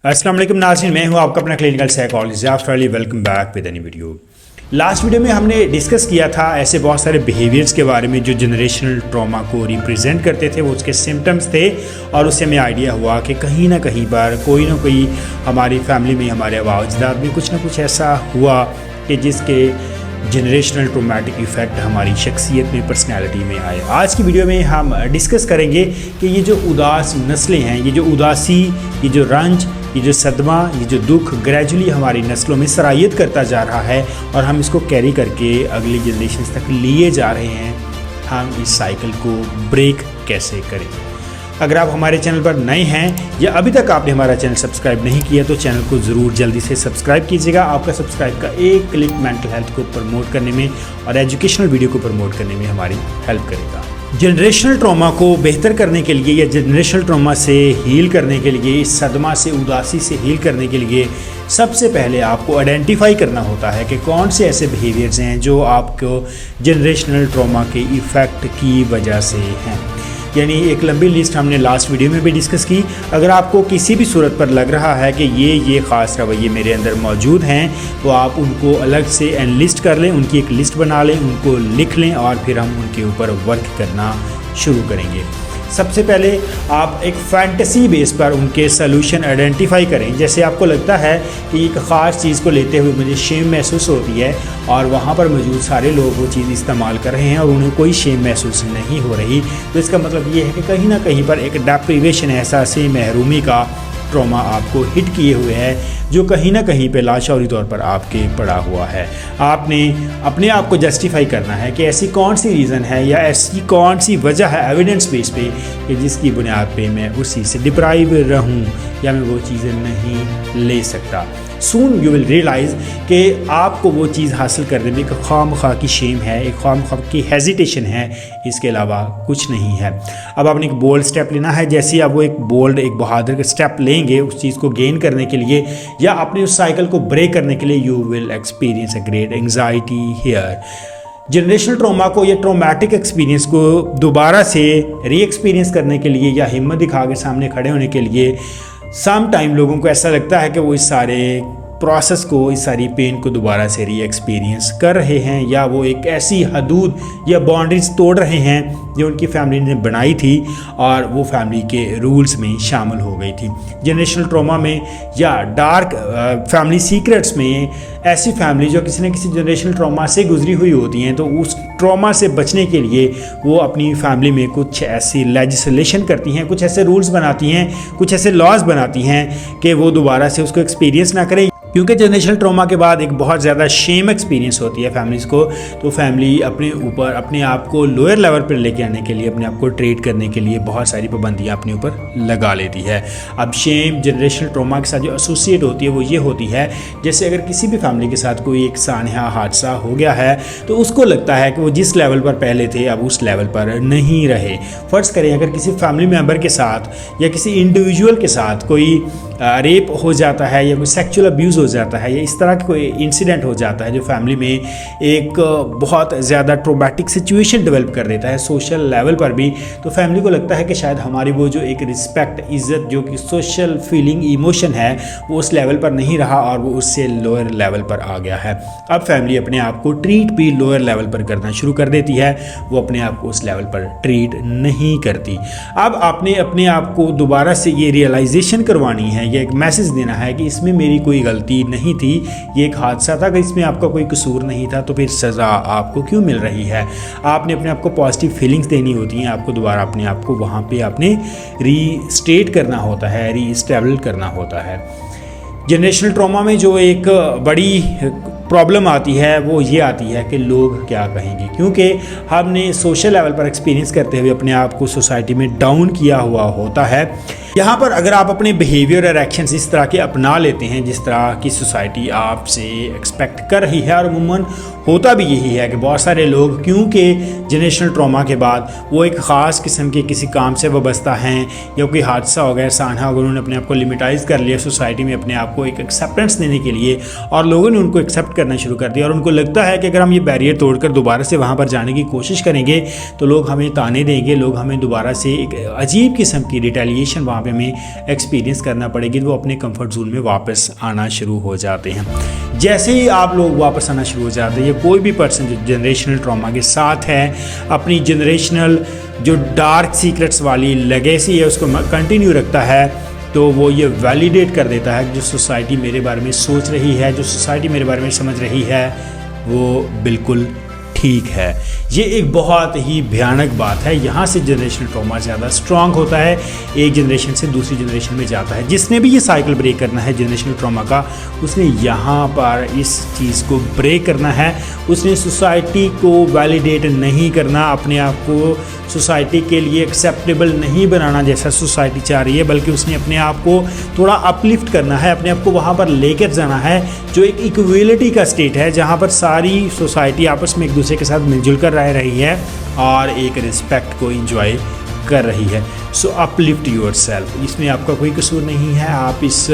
अस्सलाम वालेकुम नाज़रीन, मैं हूं आपका अपना clinical psychologist Jafar Ali. Welcome back with any video. Last video में हमने डिस्कस किया था ऐसे बहुत सारे बिहेवियर्स के बारे में जो जनरेशनल ट्रॉमा को रिप्रेजेंट करते थे, वो उसके सिम्टम्स थे और उससे हमें आइडिया हुआ कि कहीं ना कहीं पर कोई ना कोई हमारी फैमिली में, हमारे आबा अजदाद में कुछ ना कुछ ऐसा हुआ कि जिसके जनरेशनल ट्रोमेटिक इफ़ेक्ट हमारी शख्सियत में, पर्सनैलिटी में आए। आज की वीडियो में हम डिस्कस करेंगे कि ये जो उदास नस्लें हैं, ये जो उदासी, ये जो रंज, ये जो सदमा, ये जो दुख ग्रेजुअली हमारी नस्लों में सरायत करता जा रहा है और हम इसको कैरी करके अगली जनरेशन तक लिए जा रहे हैं, हम इस साइकिल को ब्रेक कैसे करें। अगर आप हमारे चैनल पर नए हैं या अभी तक आपने हमारा चैनल सब्सक्राइब नहीं किया तो चैनल को ज़रूर जल्दी से सब्सक्राइब कीजिएगा। आपका सब्सक्राइब का एक क्लिक मेंटल हेल्थ को प्रमोट करने में और एजुकेशनल वीडियो को प्रमोट करने में हमारी हेल्प करेगा। जनरेशनल ट्रॉमा को बेहतर करने के लिए या जनरेशनल ट्रॉमा से हील करने के लिए, इस सदमा से, उदासी से हील करने के लिए सबसे पहले आपको आइडेंटिफाई करना होता है कि कौन से ऐसे बिहेवियर्स हैं जो आपको जनरेशनल ट्रॉमा के इफ़ेक्ट की वजह से हैं। यानी एक लंबी लिस्ट हमने लास्ट वीडियो में भी डिस्कस की। अगर आपको किसी भी सूरत पर लग रहा है कि ये ख़ास रवैये मेरे अंदर मौजूद हैं तो आप उनको अलग से एनलिस्ट कर लें, उनकी एक लिस्ट बना लें, उनको लिख लें और फिर हम उनके ऊपर वर्क करना शुरू करेंगे। सबसे पहले आप एक फैंटेसी बेस पर उनके सॉल्यूशन आइडेंटिफाई करें। जैसे आपको लगता है कि एक ख़ास चीज़ को लेते हुए मुझे शेम महसूस होती है और वहाँ पर मौजूद सारे लोग वो चीज़ इस्तेमाल कर रहे हैं और उन्हें कोई शेम महसूस नहीं हो रही, तो इसका मतलब ये है कि कहीं ना कहीं पर एक डेप्रिवेशन, एहसास महरूमी का ट्रॉमा आपको हिट किए हुए है जो कहीं ना कहीं पे लाशौरी तौर पर आपके पड़ा हुआ है। आपने अपने आप को जस्टिफाई करना है कि ऐसी कौन सी रीज़न है या ऐसी कौन सी वजह है एविडेंस बेस पे कि जिसकी बुनियाद पे मैं उस चीज़ से डिप्राइव रहूं या मैं वो चीज़ें नहीं ले सकता। सून यू विल रियलाइज़ कि आपको वो चीज़ हासिल करने में एक खामखा की शेम है, एक खामखा की हेजिटेशन है, इसके अलावा कुछ नहीं है। अब आपने एक बोल्ड स्टेप लेना है। जैसे ही आप वो एक बोल्ड, एक बहादुर का स्टेप लेंगे उस चीज़ को गेन करने के लिए या अपने उस साइकिल को ब्रेक करने के लिए, you will experience a great anxiety here. Generational trauma को या ट्रॉमेटिक एक्सपीरियंस को दोबारा से री एक्सपीरियंस करने के लिए या हिम्मत दिखा के सामने खड़े होने के लिए सम टाइम लोगों को ऐसा लगता है कि वो इस सारे प्रोसेस को, इस सारी पेन को दोबारा से री एक्सपीरियंस कर रहे हैं या वो एक ऐसी हदूद या बाउंड्रीज तोड़ रहे हैं जो उनकी फैमिली ने बनाई थी और वो फैमिली के रूल्स में शामिल हो गई थी। जनरेशनल ट्रॉमा में या डार्क फैमिली सीक्रेट्स में ऐसी फैमिली जो किसी न किसी जनरेशनल ट्रॉमा से गुजरी हुई होती हैं, तो उस ट्रॉमा से बचने के लिए वो अपनी फैमिली में कुछ ऐसी लेजिस्लेशन करती हैं, कुछ ऐसे रूल्स बनाती हैं, कुछ ऐसे लॉज बनाती हैं कि वो दोबारा से उसको एक्सपीरियंस ना करें। क्योंकि जनरेशनल ट्रॉमा के बाद एक बहुत ज़्यादा शेम एक्सपीरियंस होती है फैमिलीज़ को, तो फैमिली अपने ऊपर, अपने आप को लोअर लेवल पर लेके आने के लिए, अपने आप को ट्रीट करने के लिए बहुत सारी पाबंदियाँ अपने ऊपर लगा लेती है। अब शेम जनरेशनल ट्रॉमा के साथ जो एसोसिएट होती है वो ये होती है, जैसे अगर किसी भी फैमिली के साथ कोई एक सानहा हादसा हो गया है तो उसको लगता है कि वो जिस लेवल पर पहले थे अब उस लेवल पर नहीं रहे। फ़र्ज़ करें अगर किसी फैमिली मेम्बर के साथ या किसी इंडिविजुअल के साथ कोई रेप हो जाता है या कोई सेक्सुअल अब्यूज़ हो जाता है या इस तरह का कोई इंसिडेंट हो जाता है जो फैमिली में एक बहुत ज़्यादा ट्रॉमेटिक सिचुएशन डेवलप कर देता है सोशल लेवल पर भी, तो फैमिली को लगता है कि शायद हमारी वो जो एक रिस्पेक्ट, इज़्ज़त, जो कि सोशल फीलिंग, इमोशन है वो उस लेवल पर नहीं रहा और वो उससे लोअर लेवल पर आ गया है। अब फैमिली अपने आप को ट्रीट भी लोअर लेवल पर करना शुरू कर देती है, वो अपने आप को उस लेवल पर ट्रीट नहीं करती। अब आपने अपने आप को दोबारा से ये रियलाइजेशन करवानी है, ये एक मैसेज देना है कि इसमें मेरी कोई गलती नहीं थी, ये एक हादसा था, कि इसमें आपका कोई कसूर नहीं था, तो फिर सज़ा आपको क्यों मिल रही है। आपने अपने आप को पॉजिटिव फीलिंग्स देनी होती हैं, आपको दोबारा अपने आप को वहाँ पे आपने रीस्टेट करना होता है, रीस्टेबल करना होता है। जनरेशनल ट्रॉमा में जो एक बड़ी प्रॉब्लम आती है वो ये आती है कि लोग क्या कहेंगे, क्योंकि हमने सोशल लेवल पर एक्सपीरियंस करते हुए अपने आप को सोसाइटी में डाउन किया हुआ होता है। यहाँ पर अगर आप अपने बिहेवियर और एक्शंस इस तरह के अपना लेते हैं जिस तरह की सोसाइटी आपसे एक्सपेक्ट कर रही है, और अमूमन होता भी यही है कि बहुत सारे लोग, क्योंकि जनरेशनल ट्रॉमा के बाद वो एक ख़ास किस्म के किसी काम से वाबस्ता हैं या कोई हादसा हो गया, सानहा हो गया, उन्होंने अपने आप को लिमिटाइज़ कर लिया सोसाइटी में अपने आप को एक एक्सेप्टेंस देने के लिए, और लोगों ने उनको एक्सेप्ट करना शुरू कर दिया और उनको लगता है कि अगर हम ये बैरियर तोड़कर दोबारा से वहाँ पर जाने की कोशिश करेंगे तो लोग हमें ताने देंगे, लोग हमें दोबारा से एक अजीब किस्म की रिटेलिएशन वहाँ पे हमें एक्सपीरियंस करना पड़ेगी, तो वो अपने कंफर्ट जोन में वापस आना शुरू हो जाते हैं। जैसे ही आप लोग वापस आना शुरू हो जाते हैं, कोई भी पर्सन जो जनरेशनल ट्रॉमा के साथ है, अपनी जनरेशनल जो डार्क सीक्रेट्स वाली लेगेसी है उसको कंटिन्यू रखता है, तो वो ये वैलिडेट कर देता है जो सोसाइटी मेरे बारे में सोच रही है, जो सोसाइटी मेरे बारे में समझ रही है, वो बिल्कुल ठीक है। ये एक बहुत ही भयानक बात है। यहाँ से जनरेशनल ट्रॉमा ज़्यादा स्ट्रांग होता है, एक जनरेशन से दूसरी जनरेशन में जाता है। जिसने भी ये साइकिल ब्रेक करना है जनरेशनल ट्रॉमा का, उसने यहाँ पर इस चीज़ को ब्रेक करना है। उसने सोसाइटी को वैलिडेट नहीं करना, अपने आप को सोसाइटी के लिए एक्सेप्टेबल नहीं बनाना जैसा सोसाइटी चाह रही है, बल्कि उसने अपने आप को थोड़ा अपलिफ्ट करना है, अपने आप को वहाँ पर लेकर जाना है जो एक इक्वलिटी का स्टेट है, जहाँ पर सारी सोसाइटी आपस में एक दूसरे के साथ मिलजुल कर रह रही है और एक रिस्पेक्ट को एंजॉय कर रही है। सो अपलिफ्ट योरसेल्फ, इसमें आपका कोई कसूर नहीं है। आप इस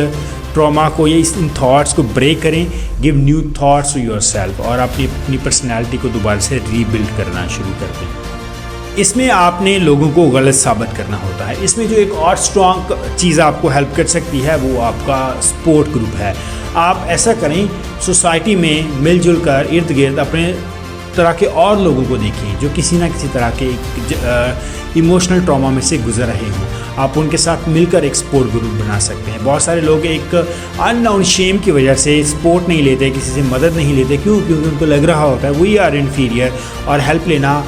ट्रॉमा को या इन थॉट्स को ब्रेक करें, give new thoughts to yourself, और अपनी पर्सनैलिटी को दोबारा से रीबिल्ड करना शुरू कर दें। इसमें आपने लोगों को गलत साबित करना होता है। इसमें जो एक और स्ट्रॉन्ग चीज़ आपको हेल्प कर सकती है वो आपका सपोर्ट ग्रुप है। आप ऐसा करें, सोसाइटी में मिलजुल कर इर्द गिर्द अपने तरह के और लोगों को देखें जो किसी ना किसी तरह के इमोशनल ट्रॉमा में से गुजर रहे हों। आप उनके साथ मिलकर एक सपोर्ट ग्रुप बना सकते हैं। बहुत सारे लोग एक अननोन शेम की वजह से सपोर्ट नहीं लेते, किसी से मदद नहीं लेते। क्योंकि उनको लग रहा होता है वी आर इन्फीरियर और हेल्प लेना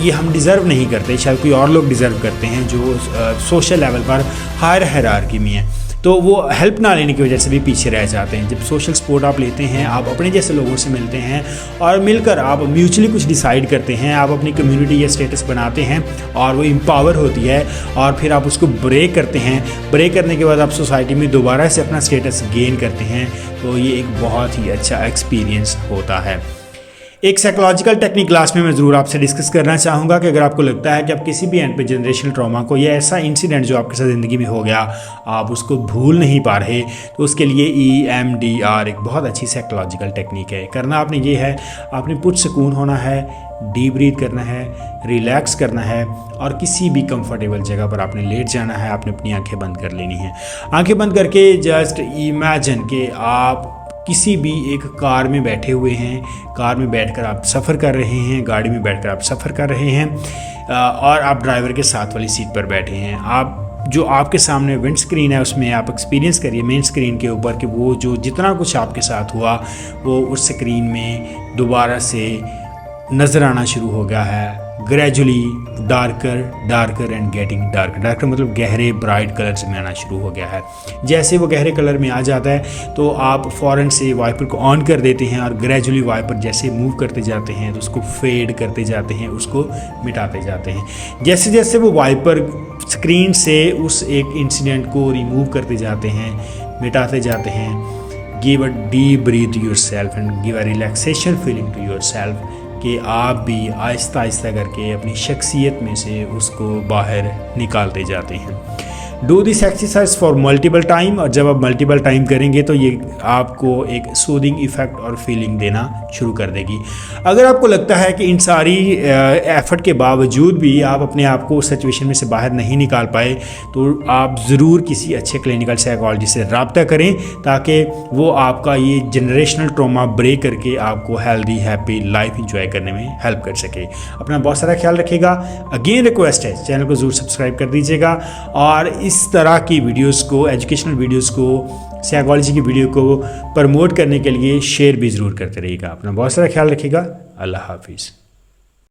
ये हम डिज़र्व नहीं करते, शायद कोई और लोग डिज़र्व करते हैं जो सोशल लेवल पर हायर हायरार्की में है, तो वो हेल्प ना लेने की वजह से भी पीछे रह जाते हैं। जब सोशल सपोर्ट आप लेते हैं, आप अपने जैसे लोगों से मिलते हैं और मिलकर आप म्यूचुअली कुछ डिसाइड करते हैं, आप अपनी कम्युनिटी या स्टेटस बनाते हैं और वो एम्पावर होती है, और फिर आप उसको ब्रेक करते हैं। ब्रेक करने के बाद आप सोसाइटी में दोबारा से अपना स्टेटस गेन करते हैं, तो ये एक बहुत ही अच्छा एक्सपीरियंस होता है। एक साइकोलॉजिकल टेक्निक क्लास में मैं ज़रूर आपसे डिस्कस करना चाहूँगा कि अगर आपको लगता है कि आप किसी भी एंड पे जनरेशनल ट्रॉमा को या ऐसा इंसिडेंट जो आपके साथ ज़िंदगी में हो गया आप उसको भूल नहीं पा रहे, तो उसके लिए EMDR एक बहुत अच्छी साइकोलॉजिकल टेक्निक है। करना आपने ये है, आपने पुरसकून होना है, डीप ब्रीथ करना है, रिलैक्स करना है और किसी भी कंफर्टेबल जगह पर आपने लेट जाना है। आपने अपनी आंखें बंद कर लेनी है। आंखें बंद करके जस्ट इमेजिन कि आप किसी भी एक कार में बैठे हुए हैं, कार में बैठकर आप सफ़र कर रहे हैं, गाड़ी में बैठकर आप सफ़र कर रहे हैं और आप ड्राइवर के साथ वाली सीट पर बैठे हैं। आप जो आपके सामने विंड स्क्रीन है उसमें आप एक्सपीरियंस करिए मेन स्क्रीन के ऊपर कि वो जो जितना कुछ आपके साथ हुआ वो उस स्क्रीन में दोबारा से नज़र आना शुरू हो गया है। Gradually darker and getting darker मतलब गहरे ब्राइट कलर्स में आना शुरू हो गया है। जैसे वो गहरे कलर में आ जाता है तो आप फ़ौरन से वाइपर को ऑन कर देते हैं और ग्रेजुअली वाइपर जैसे मूव करते जाते हैं तो उसको फेड करते जाते हैं, उसको मिटाते जाते हैं। जैसे जैसे वो वाइपर स्क्रीन से उस एक इंसिडेंट को रिमूव करते जाते हैं, मिटाते जाते हैं, give a deep breath yourself and give a relaxation feeling to yourself कि आप भी आहिस्ता आहिस्ता करके अपनी शख्सियत में से उसको बाहर निकालते जाते हैं। Do this exercise for multiple time, और जब आप मल्टीपल टाइम करेंगे तो ये आपको एक सूदिंग इफ़ेक्ट और फीलिंग देना शुरू कर देगी। अगर आपको लगता है कि इन सारी एफ़र्ट के बावजूद भी आप अपने आप को उस सिचुएशन में से बाहर नहीं निकाल पाए तो आप ज़रूर किसी अच्छे क्लिनिकल साइकोलॉजिस्ट से रब्ता करें ताकि वो आपका ये जनरेशनल ट्रॉमा ब्रेक करके आपको हेल्दी हैप्पी लाइफ इंजॉय करने में हेल्प कर सके। अपना बहुत सारा ख्याल रखिएगा। अगेन रिक्वेस्ट है चैनल को ज़रूर सब्सक्राइब कर दीजिएगा और इस तरह की वीडियोस को, एजुकेशनल वीडियोस को, साइकोलॉजी की वीडियो को प्रमोट करने के लिए शेयर भी ज़रूर करते रहिएगा। अपना बहुत सारा ख्याल रखिएगा। अल्लाह हाफिज़।